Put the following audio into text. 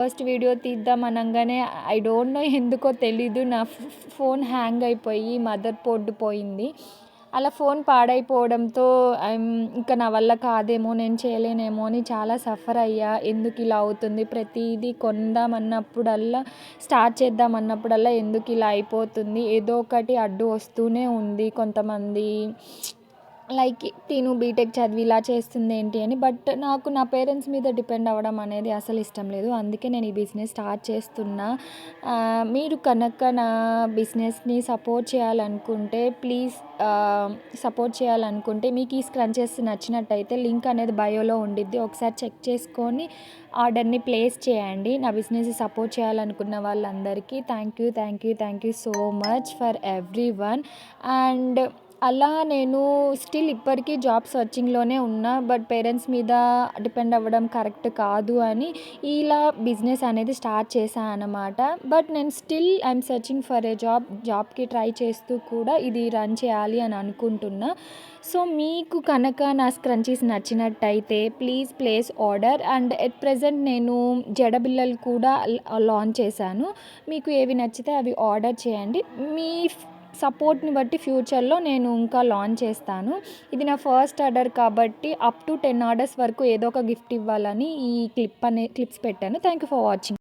First video తీద్దాం అనంగానే I don't know ఎందుకో తెలీదు నా ఫోన్ హ్యాంగ్ అయిపోయి మదర్ బోర్డ్ పోయింది. అలా ఫోన్ పాడైపోవడంతో ఇంకా నా వల్ల కాదేమో, నేను చేయలేనేమో అని చాలా సఫర్ అయ్యా. ఎందుకు ఇలా అవుతుంది, ప్రతిదీ కొందామన్నప్పుడల్లా స్టార్ట్ చేద్దామన్నప్పుడల్లా ఎందుకు ఇలా అయిపోతుంది, ఏదో ఒకటి అడ్డు వస్తూనే ఉంది. కొంతమంది లైక్ తిను బీటెక్ చదివి ఇలా చేస్తుంది ఏంటి అని. బట్ నాకు నా పేరెంట్స్ మీద డిపెండ్ అవ్వడం అనేది అసలు ఇష్టం లేదు. అందుకే నేను ఈ బిజినెస్ స్టార్ట్ చేస్తున్నా. మీరు కనుక నా బిజినెస్ని సపోర్ట్ చేయాలనుకుంటే ప్లీజ్ సపోర్ట్ చేయాలనుకుంటే మీకు ఈ స్క్రంచెస్ నచ్చినట్టయితే లింక్ అనేది బయోలో ఉండిద్ది, ఒకసారి చెక్ చేసుకొని ఆర్డర్ని ప్లేస్ చేయండి. నా బిజినెస్ సపోర్ట్ చేయాలనుకున్న వాళ్ళందరికీ thank you so much for every one. And అలా నేను స్టిల్ ఇప్పటికీ జాబ్ సర్చింగ్లోనే ఉన్నా. బట్ పేరెంట్స్ మీద డిపెండ్ అవ్వడం కరెక్ట్ కాదు అని ఇలా బిజినెస్ అనేది స్టార్ట్ చేశాను అన్నమాట. బట్ నేను still I'm searching for a జాబ్కి ట్రై చేస్తూ కూడా ఇది రన్ చేయాలి అని అనుకుంటున్నా. సో మీకు కనుక నా స్క్రంచీస్ నచ్చినట్టయితే please place order. And at present నేను జడబిళ్ళలు కూడా లాంచ్ చేశాను. మీకు ఏవి నచ్చితే అవి ఆర్డర్ చేయండి. మీ సపోర్ట్ని బట్టి ఫ్యూచర్లో నేను ఇంకా లాంచ్ చేస్తాను. ఇది నా ఫస్ట్ ఆర్డర్ కాబట్టి అప్ టు 10 ఆర్డర్స్ వరకు ఏదో ఒక గిఫ్ట్ ఇవ్వాలని ఈ క్లిప్స్ పెట్టాను. Thank you for watching.